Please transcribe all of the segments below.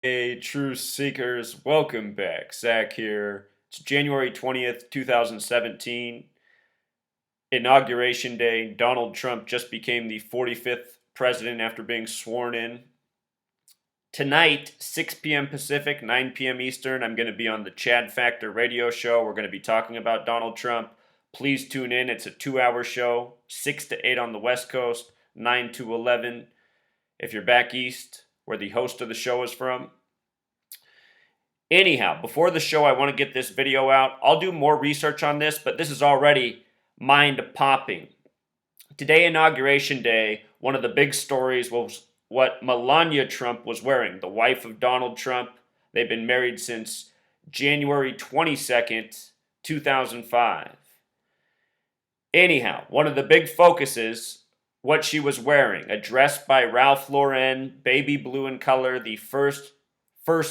Hey, truth seekers, welcome back. Zach here. It's January 20th, 2017, Inauguration Day. Donald Trump just became the 45th president after being sworn in. Tonight, 6 p.m. Pacific, 9 p.m. Eastern, I'm going to be on the Chad Factor radio show. We're going to be talking about Donald Trump. Please tune in. It's a 2 hour show, 6 to 8 on the West Coast, 9 to 11 if you're back east, where the host of the show is from. Anyhow, before the show, I want to get this video out. I'll do more research on this, but this is already mind popping. Today, Inauguration Day, one of the big stories was what Melania Trump was wearing, the wife of Donald Trump. They've been married since January 22nd, 2005. Anyhow, one of the big focuses, what she was wearing, a dress by Ralph Lauren, baby blue in color, the first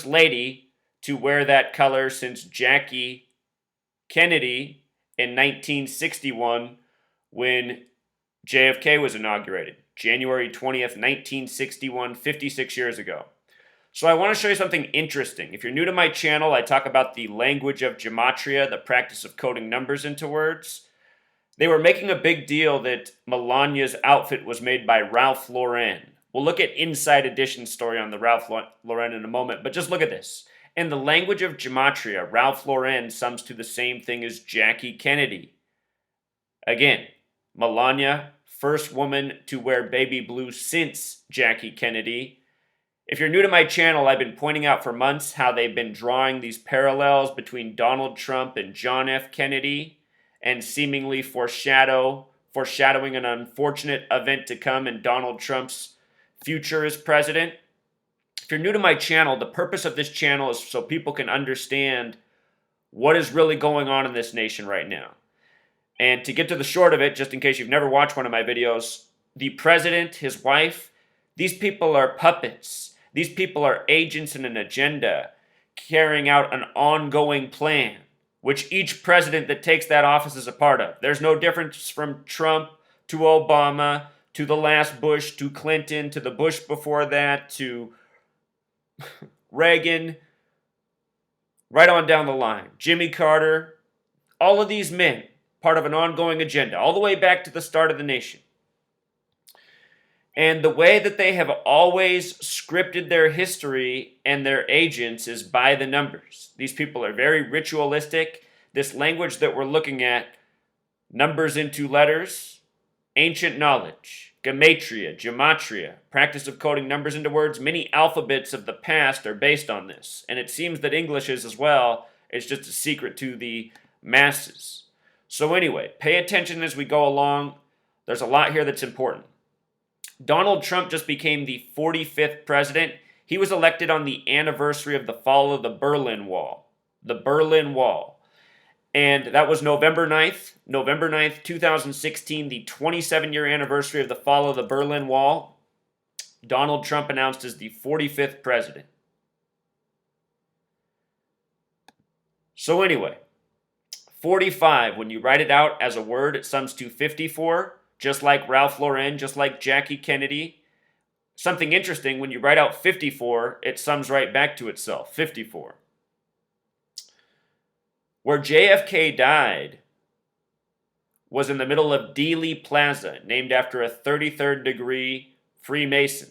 lady to wear that color since Jackie Kennedy in 1961 when JFK was inaugurated. January 20th, 1961, 56 years ago. So I want to show you something interesting. If you're new to my channel, I talk about the language of gematria, the practice of coding numbers into words. They were making a big deal that Melania's outfit was made by Ralph Lauren. We'll look at Inside Edition's story on the Ralph Lauren in a moment, but just look at this. In the language of gematria, Ralph Lauren sums to the same thing as Jackie Kennedy. Again, Melania, first woman to wear baby blue since Jackie Kennedy. If you're new to my channel, I've been pointing out for months how they've been drawing these parallels between Donald Trump and John F. Kennedy and seemingly foreshadowing an unfortunate event to come in Donald Trump's future as president. If you're new to my channel, the purpose of this channel is so people can understand what is really going on in this nation right now. And to get to the short of it, just in case you've never watched one of my videos, the president, his wife, these people are puppets. These people are agents in an agenda, carrying out an ongoing plan, which each president that takes that office is a part of. There's no difference from Trump to Obama, to the last Bush, to Clinton, to the Bush before that, to Reagan, right on down the line. Jimmy Carter, all of these men, part of an ongoing agenda, all the way back to the start of the nation. And the way that they have always scripted their history and their agents is by the numbers. These people are very ritualistic. This language that we're looking at, numbers into letters, ancient knowledge, gematria, practice of coding numbers into words. Many alphabets of the past are based on this. And it seems that English is as well. It's just a secret to the masses. So anyway, pay attention as we go along. There's a lot here that's important. Donald Trump just became the 45th president. He was elected on the anniversary of the fall of the Berlin Wall. The Berlin Wall. And that was November 9th, 2016, the 27-year anniversary of the fall of the Berlin Wall. Donald Trump announced as the 45th president. So anyway, 45, when you write it out as a word, it sums to 54, just like Ralph Lauren, just like Jackie Kennedy. Something interesting, when you write out 54, it sums right back to itself, 54. Where JFK died was in the middle of Dealey Plaza, named after a 33rd degree Freemason.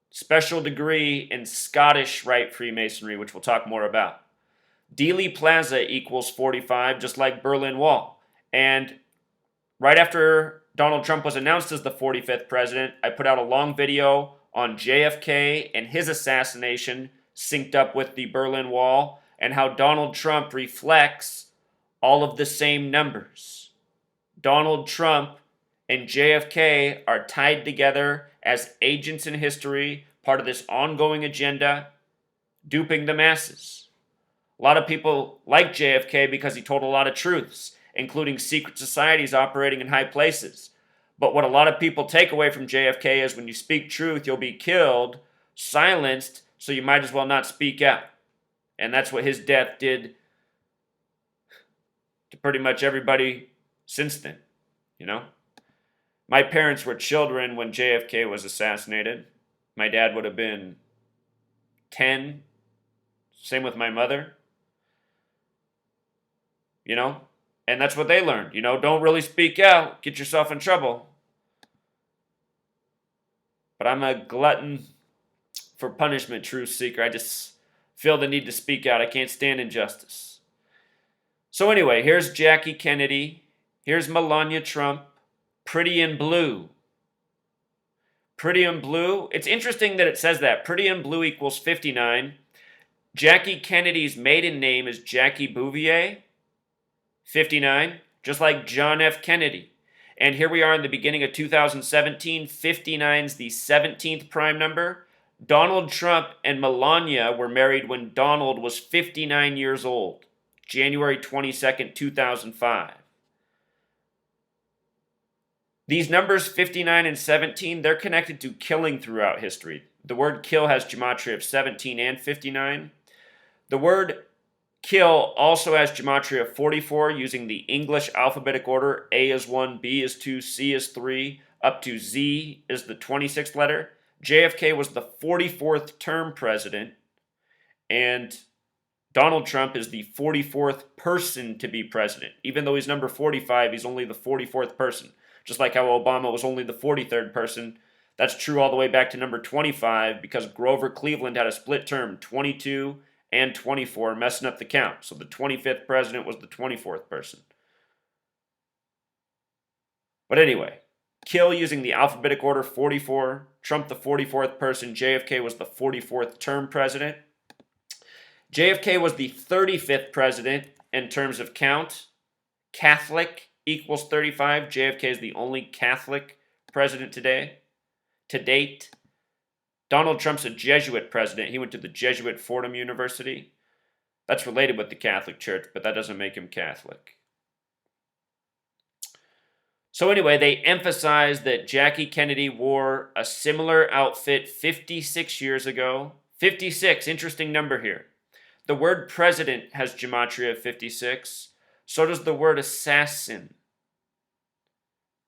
Special degree in Scottish Rite Freemasonry, which we'll talk more about. Dealey Plaza equals 45, just like Berlin Wall. And right after Donald Trump was announced as the 45th president, I put out a long video on JFK and his assassination synced up with the Berlin Wall, and how Donald Trump reflects all of the same numbers. Donald Trump and JFK are tied together as agents in history, part of this ongoing agenda, duping the masses. A lot of people like JFK because he told a lot of truths, including secret societies operating in high places. But what a lot of people take away from JFK is when you speak truth, you'll be killed, silenced, so you might as well not speak out. And that's what his death did to pretty much everybody since then, you know? My parents were children when JFK was assassinated. My dad would have been 10. Same with my mother. You know? And that's what they learned. You know, don't really speak out, get yourself in trouble. But I'm a glutton for punishment, truth seeker. I just feel the need to speak out. I can't stand injustice. So anyway, here's Jackie Kennedy. Here's Melania Trump. Pretty in blue. Pretty in blue. It's interesting that it says that. Pretty in blue equals 59. Jackie Kennedy's maiden name is Jackie Bouvier. 59. Just like John F. Kennedy. And here we are in the beginning of 2017. 59 is the 17th prime number. Donald Trump and Melania were married when Donald was 59 years old. January 22nd, 2005. These numbers 59 and 17, they're connected to killing throughout history. The word kill has gematria of 17 and 59. The word kill also has gematria of 44 using the English alphabetic order. A is 1, B is 2, C is 3, up to Z is the 26th letter. JFK was the 44th term president, and Donald Trump is the 44th person to be president. Even though he's number 45, he's only the 44th person. Just like how Obama was only the 43rd person. That's true all the way back to number 25 because Grover Cleveland had a split term, 22 and 24, messing up the count. So the 25th president was the 24th person. But anyway, kill using the alphabetic order 44, Trump the 44th person, JFK was the 44th term president. JFK was the 35th president in terms of count. Catholic equals 35. JFK is the only Catholic president today, to date. Donald Trump's a Jesuit president. He went to the Jesuit Fordham University. That's related with the Catholic Church, but that doesn't make him Catholic. So anyway, they emphasize that Jackie Kennedy wore a similar outfit 56 years ago. 56, interesting number here. The word president has gematria of 56. So does the word assassin.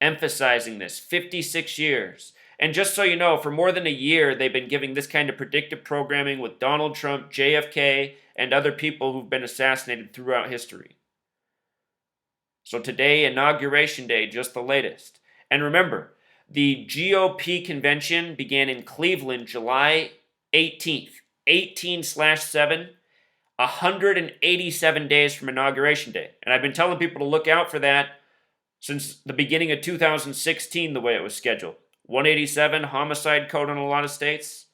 Emphasizing this, 56 years. And just so you know, for more than a year, they've been giving this kind of predictive programming with Donald Trump, JFK, and other people who've been assassinated throughout history. So today, Inauguration Day, just the latest. And remember, the GOP convention began in Cleveland July 18th, 18/7, 187 days from Inauguration Day. And I've been telling people to look out for that since the beginning of 2016, the way it was scheduled. 187 homicide code in a lot of states.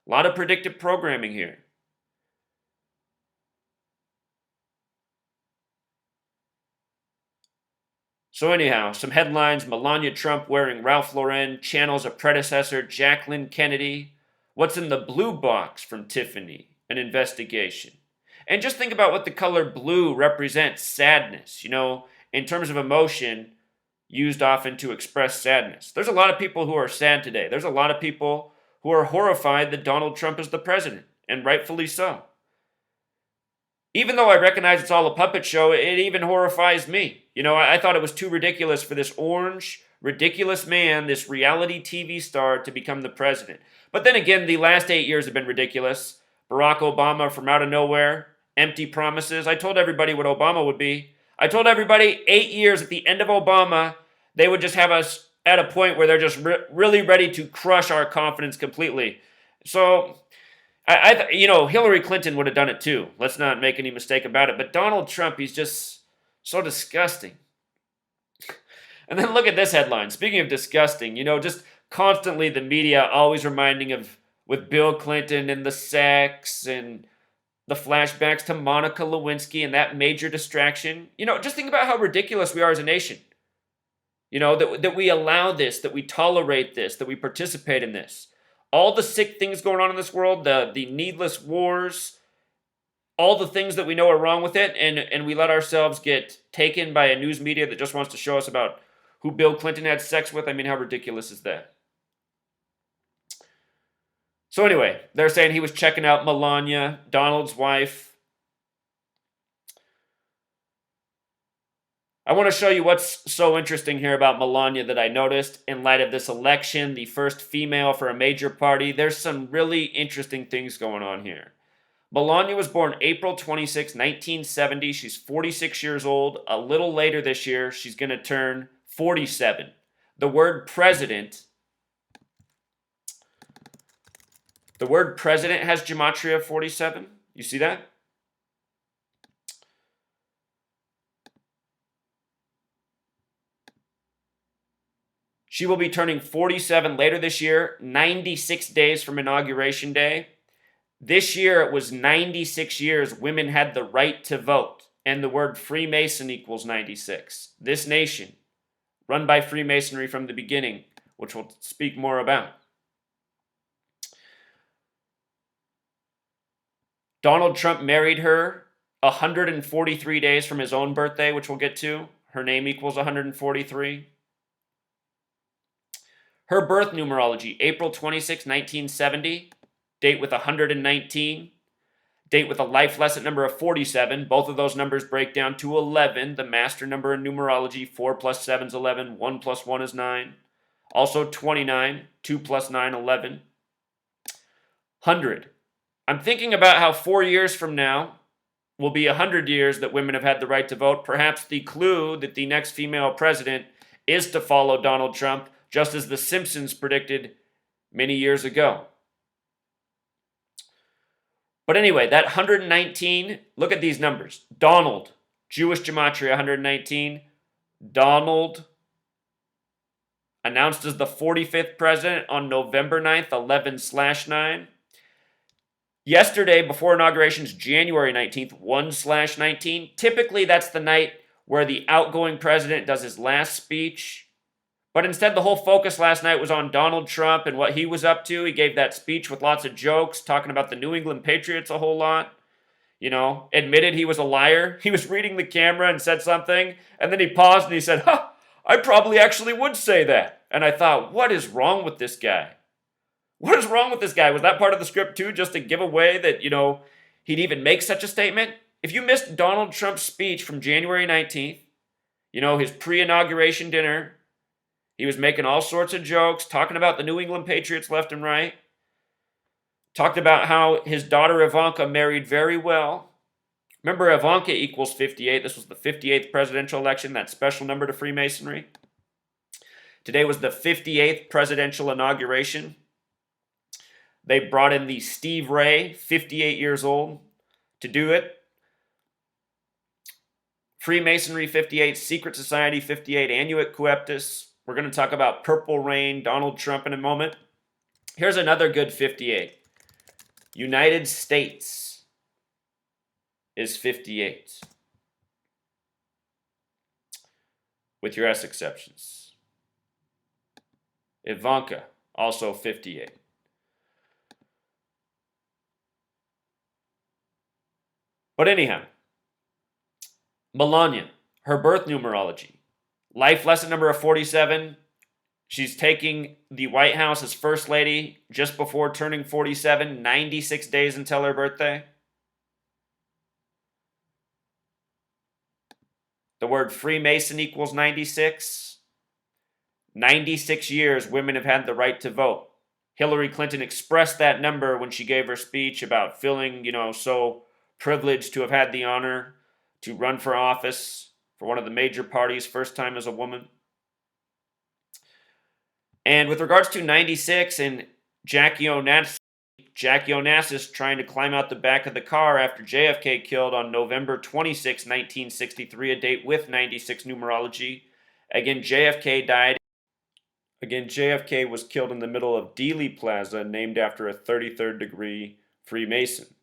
A lot of predictive programming here. So anyhow, some headlines. Melania Trump wearing Ralph Lauren channels a predecessor, Jacqueline Kennedy. What's in the blue box from Tiffany? An investigation. And just think about what the color blue represents. Sadness, in terms of emotion, used often to express sadness. There's a lot of people who are sad today. There's a lot of people who are horrified that Donald Trump is the president, and rightfully so. Even though I recognize it's all a puppet show, it even horrifies me. I thought it was too ridiculous for this orange, ridiculous man, this reality TV star, to become the president. But then again, the last 8 years have been ridiculous. Barack Obama from out of nowhere, empty promises. I told everybody what Obama would be. I told everybody 8 years at the end of Obama, they would just have us at a point where they're just really ready to crush our confidence completely. So, Hillary Clinton would have done it too. Let's not make any mistake about it. But Donald Trump, he's just so disgusting. And then look at this headline. Speaking of disgusting, just constantly the media always reminding of with Bill Clinton and the sex and the flashbacks to Monica Lewinsky and that major distraction. Just think about how ridiculous we are as a nation. That we allow this, that we tolerate this, that we participate in this. All the sick things going on in this world, the needless wars, all the things that we know are wrong with it, and we let ourselves get taken by a news media that just wants to show us about who Bill Clinton had sex with. I mean, how ridiculous is that? So anyway, they're saying he was checking out Melania, Donald's wife. I want to show you what's so interesting here about Melania that I noticed in light of this election, the first female for a major party. There's some really interesting things going on here. Melania was born April 26, 1970. She's 46 years old. A little later this year, she's going to turn 47. The word president has gematria of 47. You see that? She will be turning 47 later this year, 96 days from Inauguration Day. This year, it was 96 years women had the right to vote, and the word Freemason equals 96. This nation, run by Freemasonry from the beginning, which we'll speak more about. Donald Trump married her 143 days from his own birthday, which we'll get to. Her name equals 143. Her birth numerology, April 26, 1970, date with 119, date with a life lesson number of 47. Both of those numbers break down to 11, the master number in numerology. 4 plus 7 is 11, 1 plus 1 is 9. Also 29, 2 plus 9, 11. 100. I'm thinking about how 4 years from now will be 100 years that women have had the right to vote. Perhaps the clue that the next female president is to follow Donald Trump, just as The Simpsons predicted many years ago. But anyway, that 119, look at these numbers. Donald, Jewish gematria, 119. Donald, announced as the 45th president on November 9th, 11/9. Yesterday, before inauguration's January 19th, 1/19. Typically, that's the night where the outgoing president does his last speech. But instead, the whole focus last night was on Donald Trump and what he was up to. He gave that speech with lots of jokes, talking about the New England Patriots a whole lot. You know, admitted he was a liar. He was reading the camera and said something, and then he paused and he said, I probably actually would say that. And I thought, what is wrong with this guy? What is wrong with this guy? Was that part of the script too, just to give away that, he'd even make such a statement? If you missed Donald Trump's speech from January 19th, his pre-inauguration dinner, he was making all sorts of jokes, talking about the New England Patriots left and right. Talked about how his daughter Ivanka married very well. Remember, Ivanka equals 58. This was the 58th presidential election, that special number to Freemasonry. Today was the 58th presidential inauguration. They brought in the Steve Ray, 58 years old, to do it. Freemasonry 58, Secret Society 58, Annuit Coeptus. We're going to talk about Purple Rain, Donald Trump in a moment. Here's another good 58. United States is 58. With your S exceptions. Ivanka, also 58. But anyhow, Melania, her birth numerology. Life lesson number of 47. She's taking the White House as First Lady just before turning 47, 96 days until her birthday. The word Freemason equals 96. 96 years women have had the right to vote. Hillary Clinton expressed that number when she gave her speech about feeling, so privileged to have had the honor to run for office for one of the major parties, first time as a woman. And with regards to 96 and Jackie Onassis trying to climb out the back of the car after JFK killed on November 26, 1963, a date with 96 numerology. Again, JFK died. Again, JFK was killed in the middle of Dealey Plaza, named after a 33rd degree Freemason.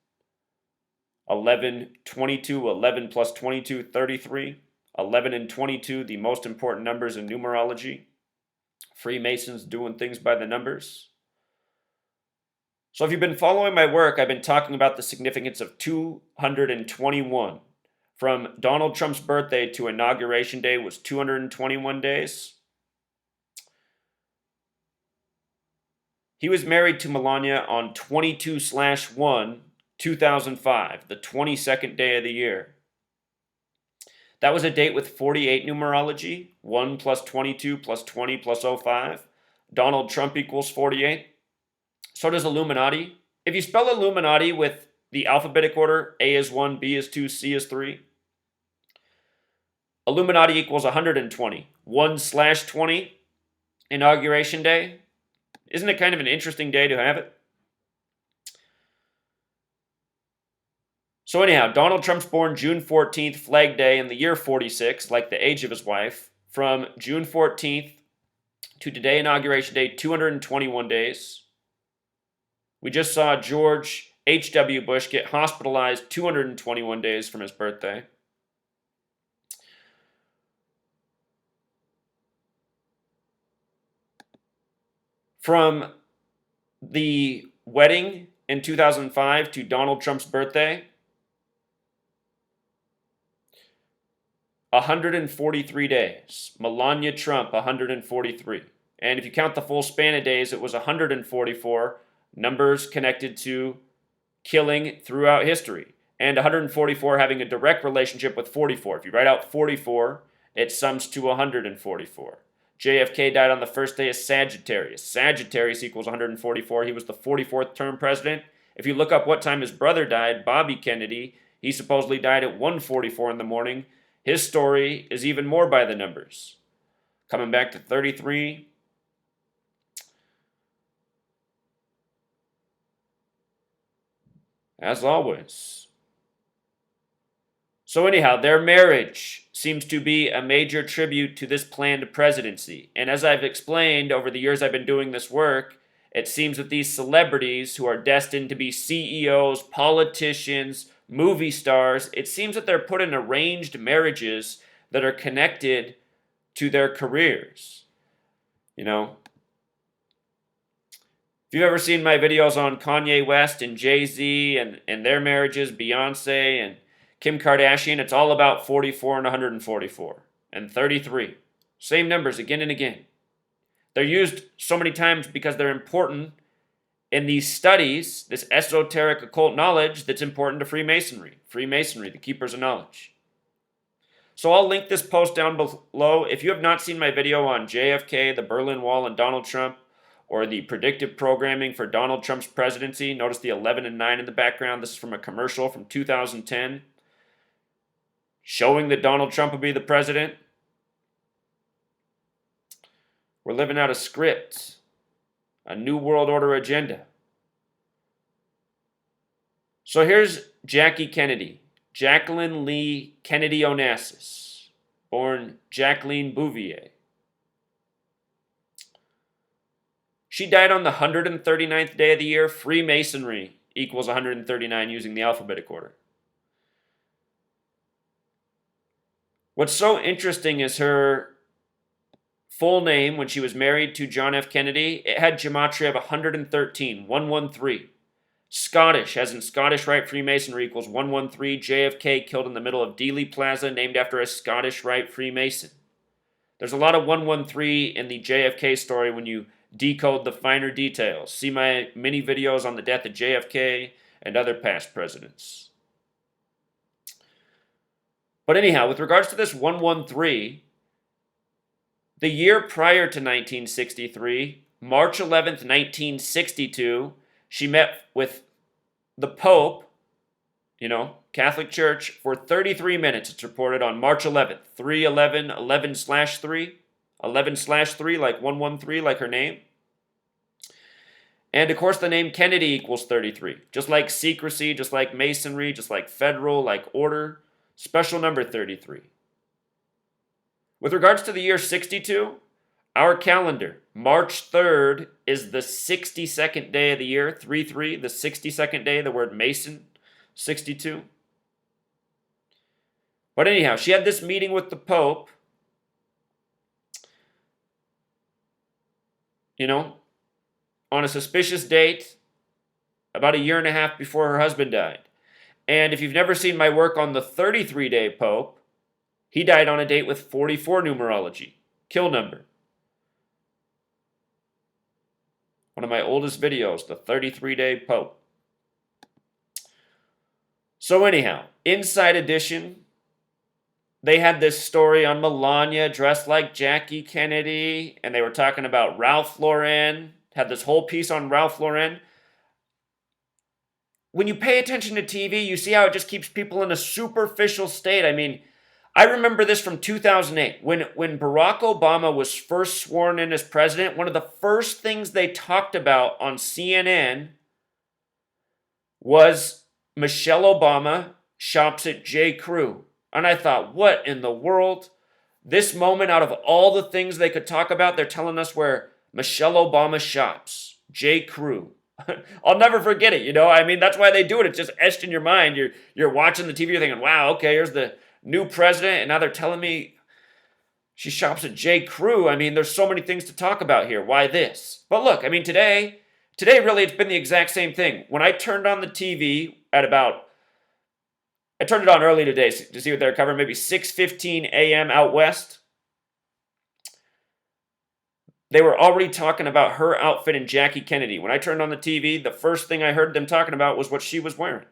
11, 22, 11 plus 22, 33. 11 and 22, the most important numbers in numerology. Freemasons doing things by the numbers. So if you've been following my work, I've been talking about the significance of 221. From Donald Trump's birthday to Inauguration Day was 221 days. He was married to Melania on 22/1, 2005, the 22nd day of the year. That was a date with 48 numerology, 1 plus 22 plus 20 plus 05. Donald Trump equals 48. So does Illuminati. If you spell Illuminati with the alphabetic order, A is 1, B is 2, C is 3, Illuminati equals 120. 1/20, Inauguration Day. Isn't it kind of an interesting day to have it? So anyhow, Donald Trump's born June 14th, Flag Day, in the year 46, like the age of his wife. From June 14th to today, Inauguration Day, 221 days. We just saw George H.W. Bush get hospitalized 221 days from his birthday. From the wedding in 2005 to Donald Trump's birthday, 143 days. Melania Trump, 143. And if you count the full span of days, it was 144 numbers connected to killing throughout history. And 144 having a direct relationship with 44. If you write out 44, it sums to 144. JFK died on the first day of Sagittarius. Sagittarius equals 144. He was the 44th term president. If you look up what time his brother died, Bobby Kennedy, he supposedly died at 1:44 in the morning. His story is even more by the numbers. Coming back to 33. As always. So anyhow, their marriage seems to be a major tribute to this planned presidency. And as I've explained over the years I've been doing this work, it seems that these celebrities who are destined to be CEOs, politicians, movie stars, it seems that they're put in arranged marriages that are connected to their careers. You know, if you've ever seen my videos on Kanye West and Jay-Z and their marriages, Beyonce and Kim Kardashian, it's all about 44 and 144 and 33. Same numbers again and again. They're used so many times because they're important in these studies, this esoteric occult knowledge that's important to Freemasonry. Freemasonry, the keepers of knowledge. So I'll link this post down below. If you have not seen my video on JFK, the Berlin Wall, and Donald Trump, or the predictive programming for Donald Trump's presidency, notice the 11 and 9 in the background. This is from a commercial from 2010 showing that Donald Trump will be the president. We're living out a script, a New World Order agenda. So here's Jackie Kennedy, Jacqueline Lee Kennedy Onassis, born Jacqueline Bouvier. She died on the 139th day of the year. Freemasonry equals 139 using the alphabetic order. What's so interesting is her full name when she was married to John F. Kennedy. It had gematria of 113, 113. Scottish, as in Scottish Rite Freemasonry, equals 113. JFK killed in the middle of Dealey Plaza, named after a Scottish Rite Freemason. There's a lot of 113 in the JFK story when you decode the finer details. See my mini videos on the death of JFK and other past presidents. But anyhow, with regards to this 113, the year prior to 1963, March 11th, 1962, she met with the Pope, Catholic Church, for 33 minutes. It's reported on March 11th, 3/11, 11/3, 11/3, like 113, like her name. And of course, the name Kennedy equals 33. Just like secrecy, just like masonry, just like federal, like order. Special number 33. With regards to the year 62, our calendar, March 3rd, is the 62nd day of the year, 3-3, the 62nd day, the word Mason, 62. But anyhow, she had this meeting with the Pope, on a suspicious date, about a year and a half before her husband died. And if you've never seen my work on the 33-day Pope, he died on a date with 44 numerology, kill number. One of my oldest videos, the 33-day Pope. So anyhow, Inside Edition they had this story on Melania dressed like Jackie Kennedy, and they were talking about Ralph Lauren, had this whole piece on Ralph Lauren. When you pay attention to TV, you see how it just keeps people in a superficial state. I mean, I remember this from 2008 when Barack Obama was first sworn in as president. One of the first things they talked about on CNN was Michelle Obama shops at J. Crew. And I thought, what in the world? This moment, out of all the things they could talk about, they're telling us where Michelle Obama shops. J. Crew. I'll never forget it, you know? I mean, that's why they do it. It's just etched in your mind. You're watching the TV, you're thinking, wow, okay, here's the new president, and now they're telling me she shops at J. Crew. I mean, there's so many things to talk about here. Why this? But look, I mean, today really it's been the exact same thing. When I turned on the TV at I turned it on early today to see what they're covering, maybe 6:15 a.m. out west. They were already talking about her outfit and Jackie Kennedy. When I turned on the TV, the first thing I heard them talking about was what she was wearing.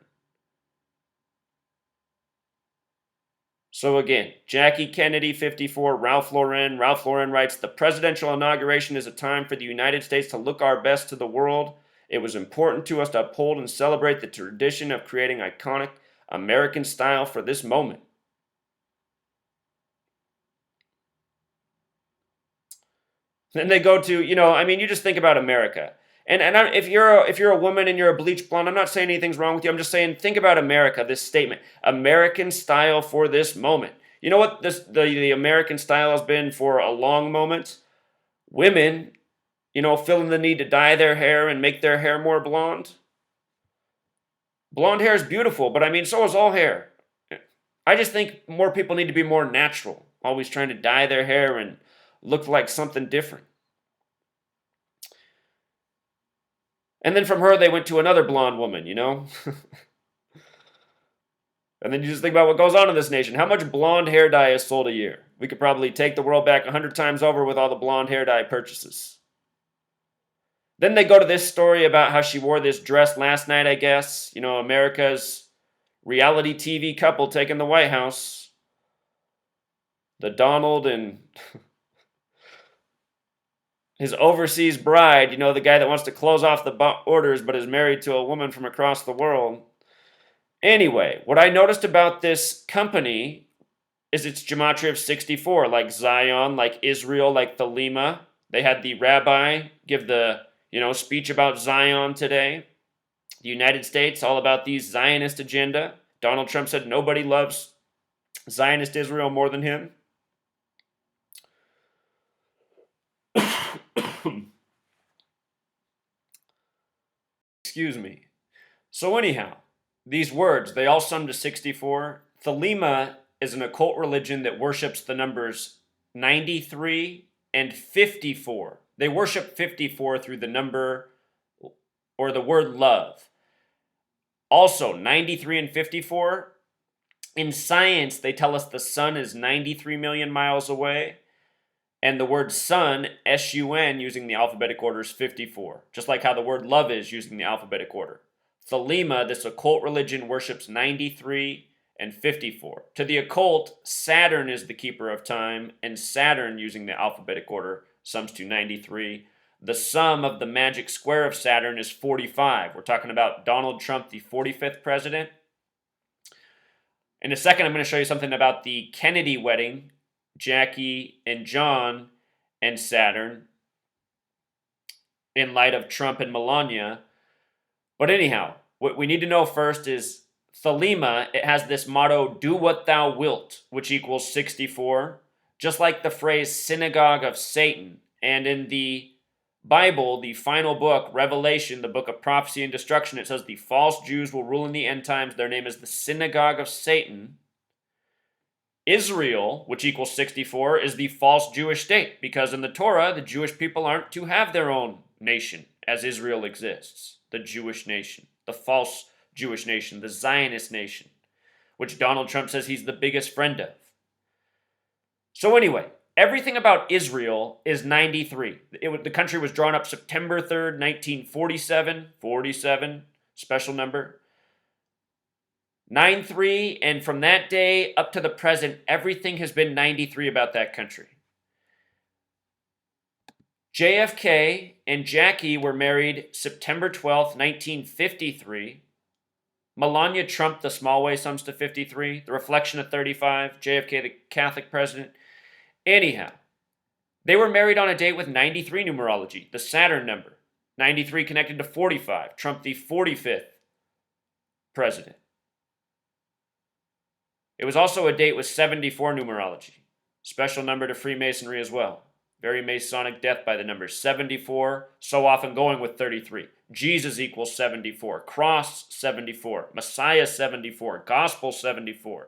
So again, Jackie Kennedy, 54, Ralph Lauren. Ralph Lauren writes, the presidential inauguration is a time for the United States to look our best to the world. It was important to us to uphold and celebrate the tradition of creating iconic American style for this moment. Then they go to, you just think about America. If you're a woman and you're a bleach blonde, I'm not saying anything's wrong with you. I'm just saying, think about America, this statement. American style for this moment. You know what the American style has been for a long moment? Women, feeling the need to dye their hair and make their hair more blonde. Blonde hair is beautiful, but I mean, so is all hair. I just think more people need to be more natural, always trying to dye their hair and look like something different. And then from her, they went to another blonde woman, And then you just think about what goes on in this nation. How much blonde hair dye is sold a year? We could probably take the world back 100 times over with all the blonde hair dye purchases. Then they go to this story about how she wore this dress last night, I guess. America's reality TV couple taking the White House. The Donald and his overseas bride, the guy that wants to close off the borders but is married to a woman from across the world. Anyway, what I noticed about this company is its gematria of 64, like Zion, like Israel, like Thelema. They had the rabbi give the, speech about Zion today. The United States, all about the Zionist agenda. Donald Trump said nobody loves Zionist Israel more than him. Excuse me. So anyhow, these words, they all sum to 64. Thelema is an occult religion that worships the numbers 93 and 54. They worship 54 through the number or the word love. Also, 93 and 54, in science, they tell us the sun is 93 million miles away. And the word sun, S-U-N, using the alphabetic order is 54. Just like how the word love is using the alphabetic order. Thelema, this occult religion, worships 93 and 54. To the occult, Saturn is the keeper of time, and Saturn, using the alphabetic order, sums to 93. The sum of the magic square of Saturn is 45. We're talking about Donald Trump, the 45th president. In a second, I'm going to show you something about the Kennedy wedding, Jackie and John and Saturn, in light of Trump and Melania. But anyhow, what we need to know first is Thelema, it has this motto, do what thou wilt, which equals 64, just like the phrase synagogue of Satan. And in the Bible, the final book, Revelation, the book of prophecy and destruction, it says the false Jews will rule in the end times. Their name is the synagogue of Satan. Israel, which equals 64, is the false Jewish state, because in the Torah, the Jewish people aren't to have their own nation as Israel exists. The Jewish nation, the false Jewish nation, the Zionist nation, which Donald Trump says he's the biggest friend of. So anyway, everything about Israel is 93. The country was drawn up September 3rd, 1947, 47, special number. 9-3, and from that day up to the present, everything has been 93 about that country. JFK and Jackie were married September 12th, 1953. Melania Trump, the small way, sums to 53. The reflection of 35. JFK, the Catholic president. Anyhow, they were married on a date with 93 numerology, the Saturn number. 93 connected to 45. Trump, the 45th president. It was also a date with 74 numerology. Special number to Freemasonry as well. Very Masonic death by the number 74, so often going with 33. Jesus equals 74. Cross 74. Messiah 74. Gospel 74.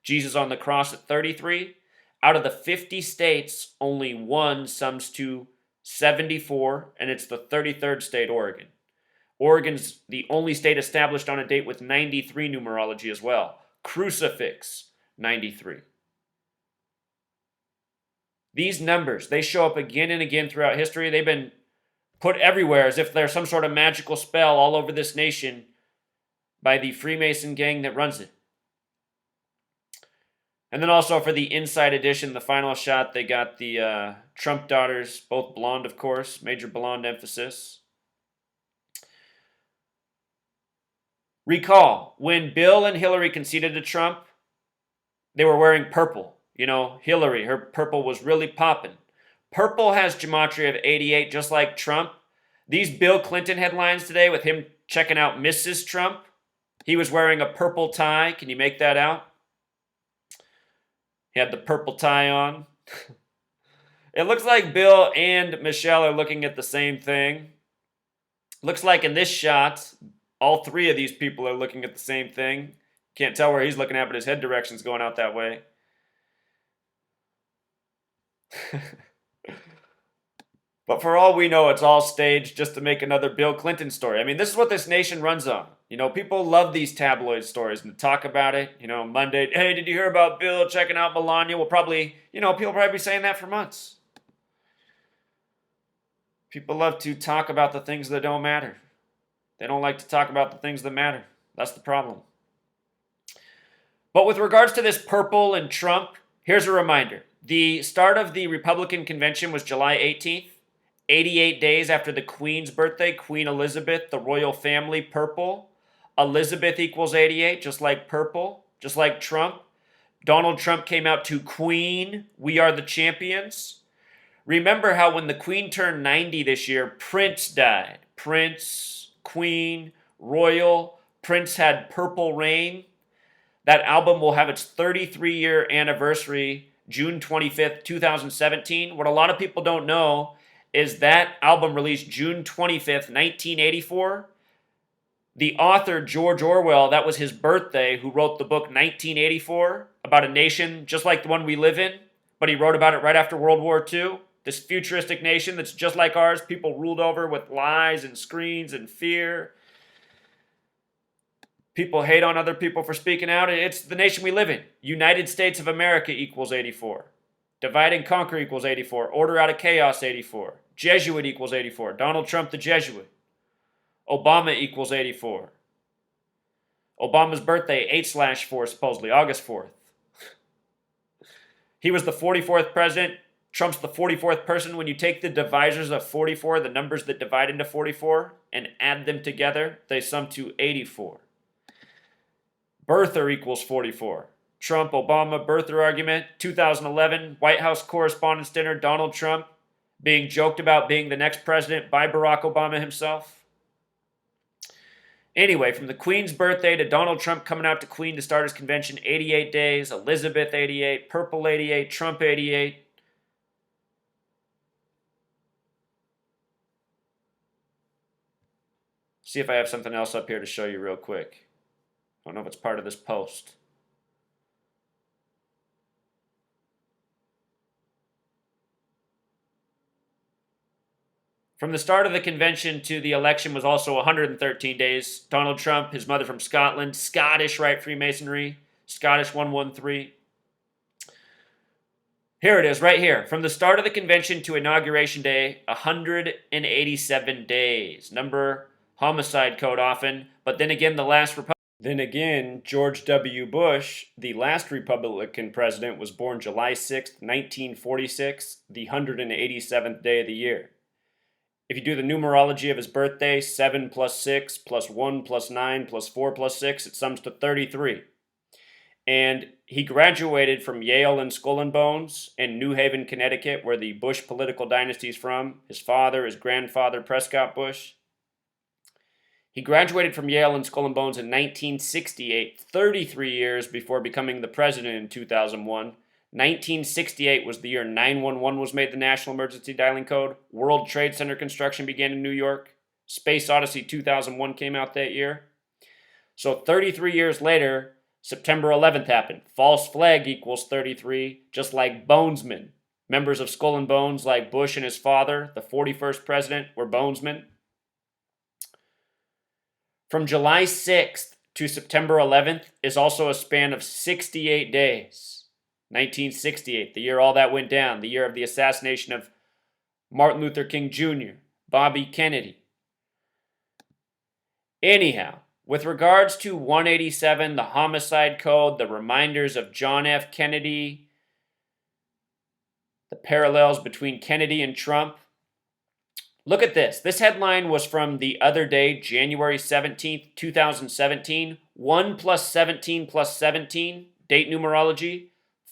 Jesus on the cross at 33. Out of the 50 states, only one sums to 74, and it's the 33rd state, Oregon. Oregon's the only state established on a date with 93 numerology as well. Crucifix 93. These numbers, they show up again and again throughout history. They've been put everywhere as if they're some sort of magical spell all over this nation by the Freemason gang that runs it. And then also for the Inside Edition, the final shot, they got the Trump daughters, both blonde, of course, major blonde emphasis. Recall, when Bill and Hillary conceded to Trump, they were wearing purple. You know, Hillary, her purple was really popping. Purple has gematria of 88, just like Trump. These Bill Clinton headlines today with him checking out Mrs. Trump, he was wearing a purple tie. Can you make that out? He had the purple tie on. It looks like Bill and Michelle are looking at the same thing. Looks like in this shot, all three of these people are looking at the same thing. Can't tell where he's looking at, but his head direction's going out that way. But for all we know, it's all staged just to make another Bill Clinton story. I mean, this is what this nation runs on. You know, people love these tabloid stories and talk about it. You know, Monday, hey, did you hear about Bill checking out Melania? Well, probably, you know, people probably be saying that for months. People love to talk about the things that don't matter. They don't like to talk about the things that matter. That's the problem. But with regards to this purple and Trump, here's a reminder. The start of the Republican convention was July 18th, 88 days after the Queen's birthday, Queen Elizabeth, the royal family, purple. Elizabeth equals 88, just like purple, just like Trump. Donald Trump came out to Queen, we are the champions. Remember how when the Queen turned 90 this year, Prince died. Prince, Queen, royal, Prince had Purple Rain. That album will have its 33-year anniversary June 25th, 2017. What a lot of people don't know is that album released June 25th, 1984. The author, George Orwell, that was his birthday, who wrote the book 1984 about a nation just like the one we live in, but he wrote about it right after World War II. This futuristic nation that's just like ours, people ruled over with lies and screens and fear. People hate on other people for speaking out. It's the nation we live in. United States of America equals 84. Divide and conquer equals 84. Order out of chaos, 84. Jesuit equals 84. Donald Trump the Jesuit. Obama equals 84. Obama's birthday, 8/4, supposedly, August 4th. He was the 44th president. Trump's the 44th person. When you take the divisors of 44, the numbers that divide into 44, and add them together, they sum to 84. Birther equals 44. Trump, Obama, birther argument. 2011, White House Correspondents' Dinner, Donald Trump being joked about being the next president by Barack Obama himself. Anyway, from the Queen's birthday to Donald Trump coming out to Queen to start his convention, 88 days, Elizabeth 88, Purple 88, Trump 88. See if I have something else up here to show you real quick. I don't know if it's part of this post. From the start of the convention to the election was also 113 days. Donald Trump, his mother from Scotland, Scottish Rite Freemasonry, Scottish 113. Here it is, right here. From the start of the convention to Inauguration Day, 187 days. Number, homicide code often, but then again, the last Republican Then again, George W. Bush, the last Republican president, was born July 6th, 1946, the 187th day of the year. If you do the numerology of his birthday, 7 plus 6 plus 1 plus 9 plus 4 plus 6, it sums to 33. And he graduated from Yale and Skull and Bones in New Haven, Connecticut, where the Bush political dynasty is from. His father, his grandfather, Prescott Bush. He graduated from Yale and Skull and Bones in 1968, 33 years before becoming the president in 2001. 1968 was the year 911 was made the national emergency dialing code. World Trade Center construction began in New York. Space Odyssey 2001 came out that year. So 33 years later, September 11th happened. False flag equals 33, just like Bonesmen. Members of Skull and Bones, like Bush and his father, the 41st president, were Bonesmen. From July 6th to September 11th is also a span of 68 days. 1968, the year all that went down, the year of the assassination of Martin Luther King Jr., Bobby Kennedy. Anyhow, with regards to 187, the homicide code, the reminders of John F. Kennedy, the parallels between Kennedy and Trump, look at this. This headline was from the other day, January 17th, 2017. 1 plus 17 plus 17, date numerology,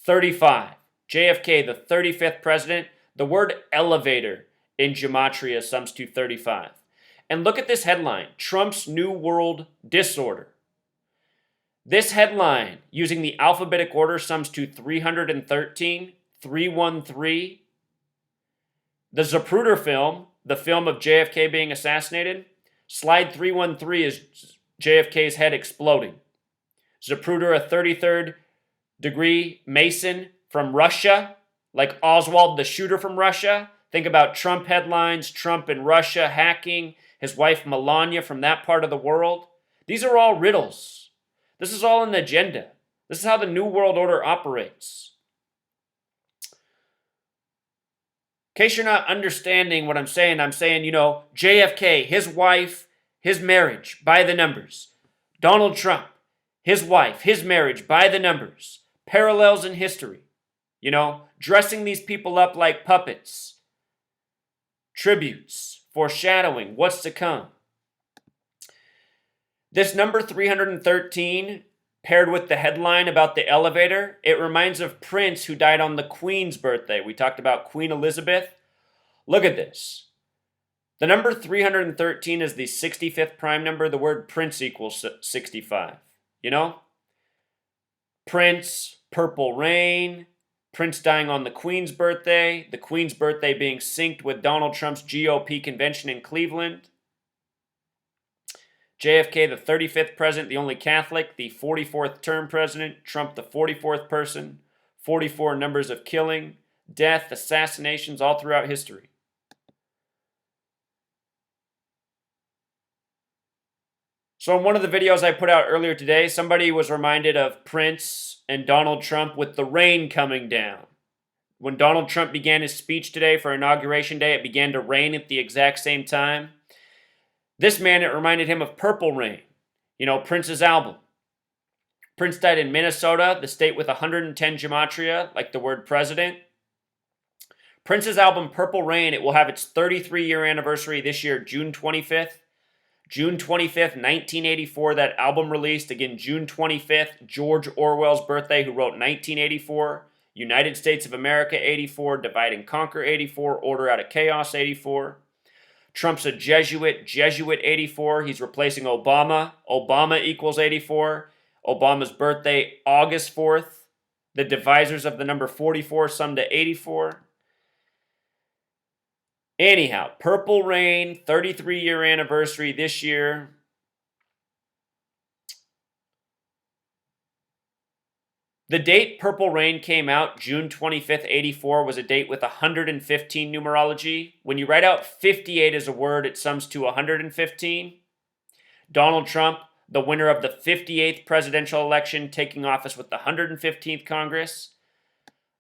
35. JFK, the 35th president. The word elevator in gematria sums to 35. And look at this headline, Trump's New World Disorder. This headline, using the alphabetic order, sums to 313, 313. The Zapruder film, the film of JFK being assassinated, slide 313 is JFK's head exploding. Zapruder, a 33rd degree Mason from Russia, like Oswald the shooter from Russia. Think about Trump headlines, Trump in Russia hacking, his wife Melania from that part of the world. These are all riddles. This is all an agenda. This is how the New World Order operates. In case you're not understanding what I'm saying, JFK, his wife, his marriage, by the numbers. Donald Trump, his wife, his marriage, by the numbers. Parallels in history. Dressing these people up like puppets. Tributes, foreshadowing what's to come. This number 313, paired with the headline about the elevator, it reminds of Prince, who died on the Queen's birthday. We talked about Queen Elizabeth. Look at this. The number 313 is the 65th prime number. The word Prince equals 65. Prince, Purple Rain, Prince dying on the Queen's birthday being synced with Donald Trump's GOP convention in Cleveland. JFK, the 35th president, the only Catholic, the 44th term president, Trump, the 44th person, 44 numbers of killing, death, assassinations all throughout history. So in one of the videos I put out earlier today, somebody was reminded of Prince and Donald Trump with the rain coming down. When Donald Trump began his speech today for Inauguration Day, it began to rain at the exact same time. This man, it reminded him of Purple Rain, Prince's album. Prince died in Minnesota, the state with 110 gematria, like the word president. Prince's album Purple Rain, it will have its 33-year anniversary this year, June 25th. June 25th, 1984, that album released. Again, June 25th, George Orwell's birthday, who wrote 1984, United States of America 84, Divide and Conquer 84, Order Out of Chaos 84. Trump's a Jesuit 84. He's replacing Obama. Obama equals 84. Obama's birthday, August 4th. The divisors of the number 44 sum to 84. Anyhow, Purple Rain, 33-year anniversary this year. The date Purple Rain came out, June 25th, 84, was a date with 115 numerology. When you write out 58 as a word, it sums to 115. Donald Trump, the winner of the 58th presidential election, taking office with the 115th Congress.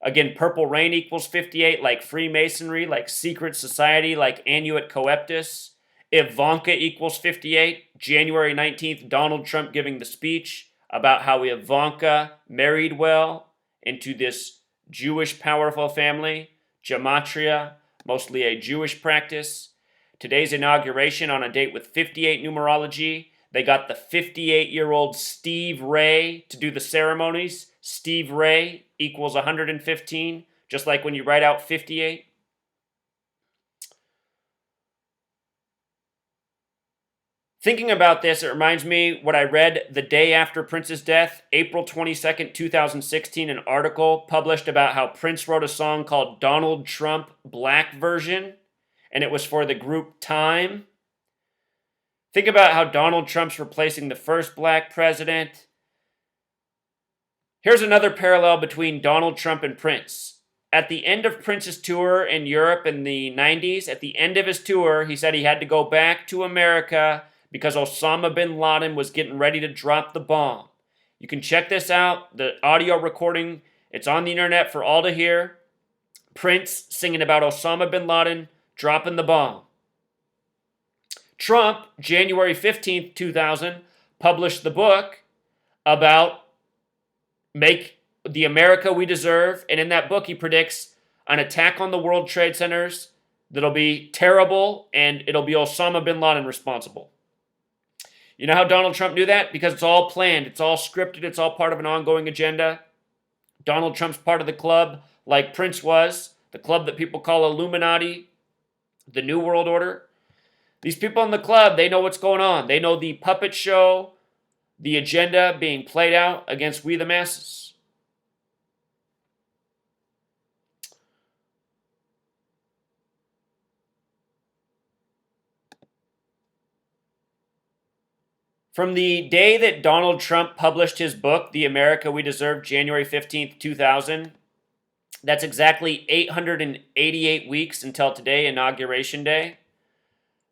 Again, Purple Rain equals 58, like Freemasonry, like secret society, like Annuit Coeptus. Ivanka equals 58. January 19th, Donald Trump giving the speech about how Ivanka married well into this Jewish powerful family. Gematria, mostly a Jewish practice. Today's inauguration on a date with 58 numerology. They got the 58-year-old Steve Ray to do the ceremonies. Steve Ray equals 115, just like when you write out 58. Thinking about this, it reminds me what I read the day after Prince's death, April 22nd, 2016, an article published about how Prince wrote a song called Donald Trump Black Version, and it was for the group Time. Think about how Donald Trump's replacing the first black president. Here's another parallel between Donald Trump and Prince. At the end of Prince's tour in Europe in the 90s, at the end of his tour, he said he had to go back to America because Osama bin Laden was getting ready to drop the bomb. You can check this out, the audio recording. It's on the internet for all to hear. Prince singing about Osama bin Laden dropping the bomb. Trump, January 15th, 2000, published the book about Make the America We Deserve. And in that book, he predicts an attack on the World Trade Centers that'll be terrible, and it'll be Osama bin Laden responsible. You know how Donald Trump knew that? Because it's all planned. It's all scripted. It's all part of an ongoing agenda. Donald Trump's part of the club like Prince was, the club that people call Illuminati, the New World Order. These people in the club, they know what's going on. They know the puppet show, the agenda being played out against we the masses. From the day that Donald Trump published his book, The America We Deserve, January 15th, 2000, that's exactly 888 weeks until today, Inauguration Day.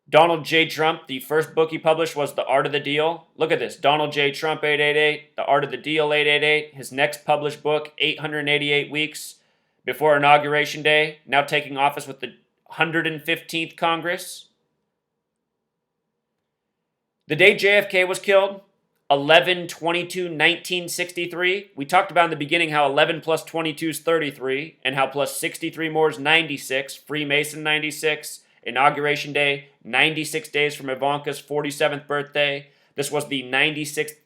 Donald J. Trump, the first book he published was The Art of the Deal. Look at this. Donald J. Trump, 888. The Art of the Deal, 888. His next published book, 888 weeks before Inauguration Day. Now taking office with the 115th Congress. The day JFK was killed, 11/22/1963. We talked about in the beginning how 11 plus 22 is 33, and how plus 63 more is 96. Freemason 96. Inauguration Day, 96 days from Ivanka's 47th birthday. This was the 96th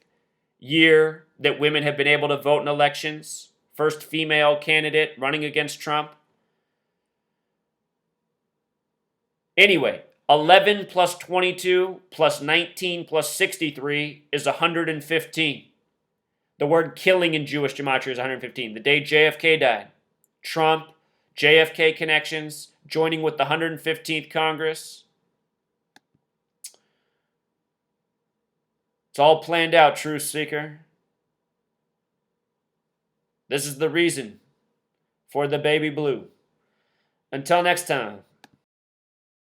year that women have been able to vote in elections. First female candidate running against Trump. Anyway, 11 plus 22 plus 19 plus 63 is 115. The word killing in Jewish gematria is 115. The day JFK died. Trump, JFK connections, joining with the 115th Congress. It's all planned out, truth seeker. This is the reason for the baby blue. Until next time.